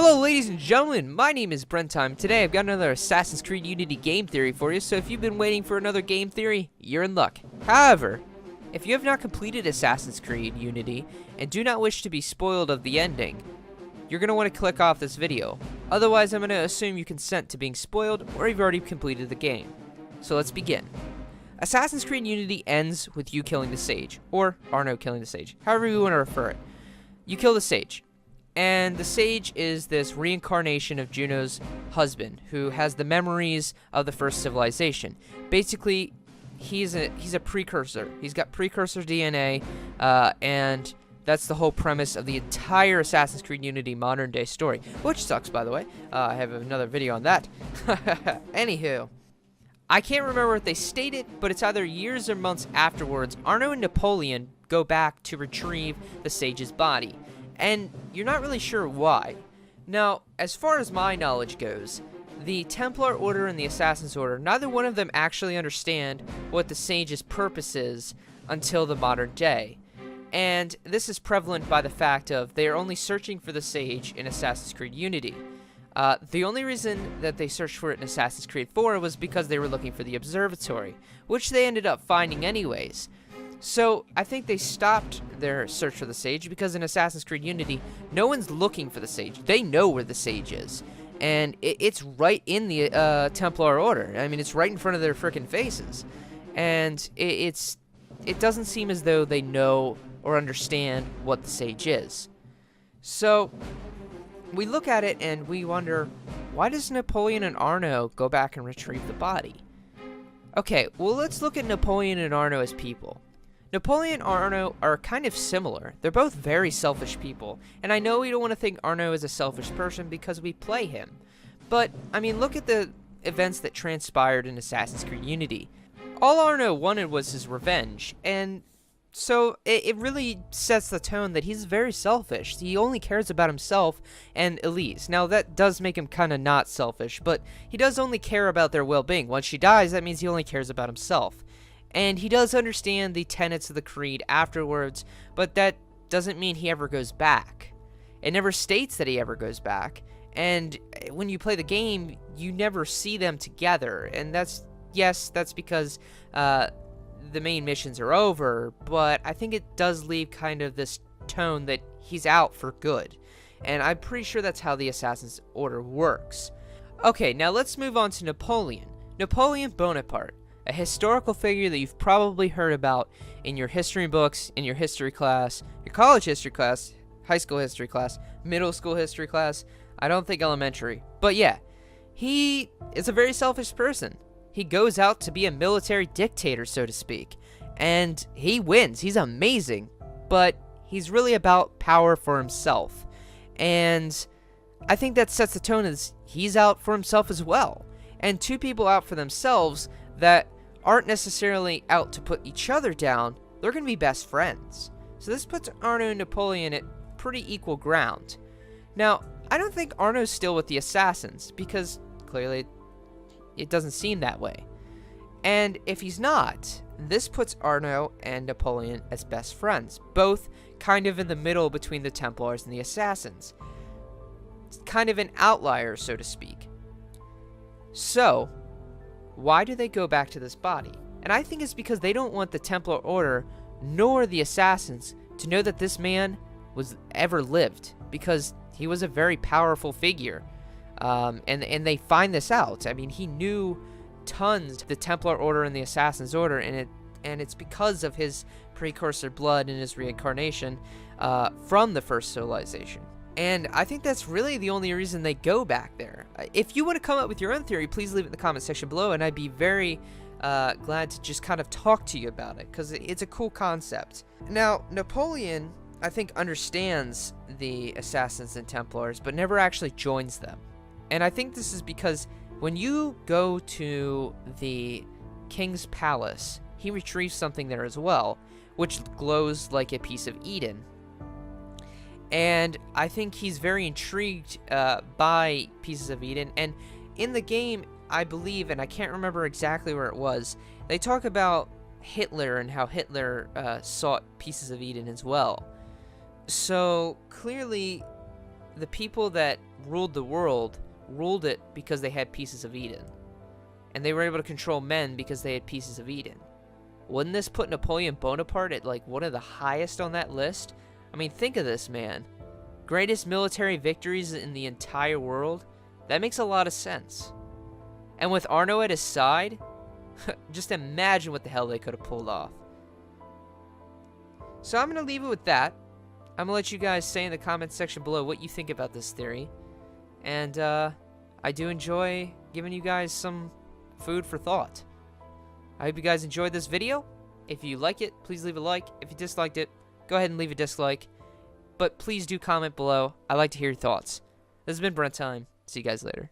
Hello ladies and gentlemen, my name is Brenttime. Today I've got another Assassin's Creed Unity game theory for you, so if you've been waiting for another game theory, you're in luck. However, if you have not completed Assassin's Creed Unity and do not wish to be spoiled of the ending, you're going to want to click off this video. Otherwise, I'm going to assume you consent to being spoiled or you've already completed the game. So let's begin. Assassin's Creed Unity ends with you killing the Sage, or Arno killing the Sage, however you want to refer it. You kill the Sage. And the Sage is this reincarnation of Juno's husband, who has the memories of the first civilization. Basically, he's a precursor. He's got precursor DNA, and that's the whole premise of the entire Assassin's Creed Unity modern day story, which sucks, by the way. I have another video on that. Anywho, I can't remember what they stated, but it's either years or months afterwards, Arno and Napoleon go back to retrieve the Sage's body. And you're not really sure why. Now, as far as my knowledge goes, the Templar Order and the Assassin's Order, neither one of them actually understand what the Sage's purpose is until the modern day. And this is prevalent by the fact of they are only searching for the Sage in Assassin's Creed Unity. The only reason that they searched for it in Assassin's Creed 4 was because they were looking for the observatory, which they ended up finding anyways. So, I think they stopped their search for the Sage because in Assassin's Creed Unity, no one's looking for the Sage. They know where the Sage is. And it's right in the Templar Order. I mean, it's right in front of their frickin' faces. And it doesn't seem as though they know or understand what the Sage is. So, we look at it and we wonder, why does Napoleon and Arno go back and retrieve the body? Okay, well, let's look at Napoleon and Arno as people. Napoleon and Arno are kind of similar. They're both very selfish people. And I know we don't want to think Arno is a selfish person because we play him. But, I mean, look at the events that transpired in Assassin's Creed Unity. All Arno wanted was his revenge. And so it really sets the tone that he's very selfish. He only cares about himself and Elise. Now, that does make him kind of not selfish. But he does only care about their well-being. Once she dies, that means he only cares about himself. And he does understand the tenets of the creed afterwards, but that doesn't mean he ever goes back. It never states that he ever goes back, and when you play the game, you never see them together, and that's because the main missions are over, but I think it does leave kind of this tone that he's out for good, and I'm pretty sure that's how the Assassin's Order works. Okay, now let's move on to Napoleon. Napoleon Bonaparte. A historical figure that you've probably heard about in your history books, in your history class, your college history class, high school history class, middle school history class, I don't think elementary. But yeah, he is a very selfish person. He goes out to be a military dictator, so to speak. And he wins. He's amazing. But he's really about power for himself. And I think that sets the tone as he's out for himself as well. And two people out for themselves that aren't necessarily out to put each other down, they're going to be best friends. So this puts Arno and Napoleon at pretty equal ground. Now, I don't think Arno's still with the assassins, because clearly it doesn't seem that way. And if he's not, this puts Arno and Napoleon as best friends, both kind of in the middle between the Templars and the assassins. It's kind of an outlier, so to speak. So, why do they go back to this body? And I think it's because they don't want the Templar Order nor the assassins to know that this man was ever lived, because he was a very powerful figure. And they find this out. I mean, he knew tons of the Templar Order and the Assassin's Order, and it's because of his precursor blood and his reincarnation from the first civilization. And I think that's really the only reason they go back there. If you want to come up with your own theory, please leave it in the comment section below, and I'd be very glad to just kind of talk to you about it, because it's a cool concept. Now, Napoleon, I think, understands the Assassins and Templars, but never actually joins them. And I think this is because when you go to the King's Palace, he retrieves something there as well, which glows like a piece of Eden. And I think he's very intrigued by pieces of Eden. And in the game, I believe, and I can't remember exactly where it was, they talk about Hitler and how Hitler sought pieces of Eden as well. So clearly the people that ruled the world ruled it because they had pieces of Eden. And they were able to control men because they had pieces of Eden. Wouldn't this put Napoleon Bonaparte at like one of the highest on that list? I mean, think of this, man. Greatest military victories in the entire world? That makes a lot of sense. And with Arno at his side, just imagine what the hell they could have pulled off. So I'm going to leave it with that. I'm going to let you guys say in the comments section below what you think about this theory. And I do enjoy giving you guys some food for thought. I hope you guys enjoyed this video. If you like it, please leave a like. If you disliked it, go ahead and leave a dislike. But please do comment below. I like to hear your thoughts. This has been Brenttime. See you guys later.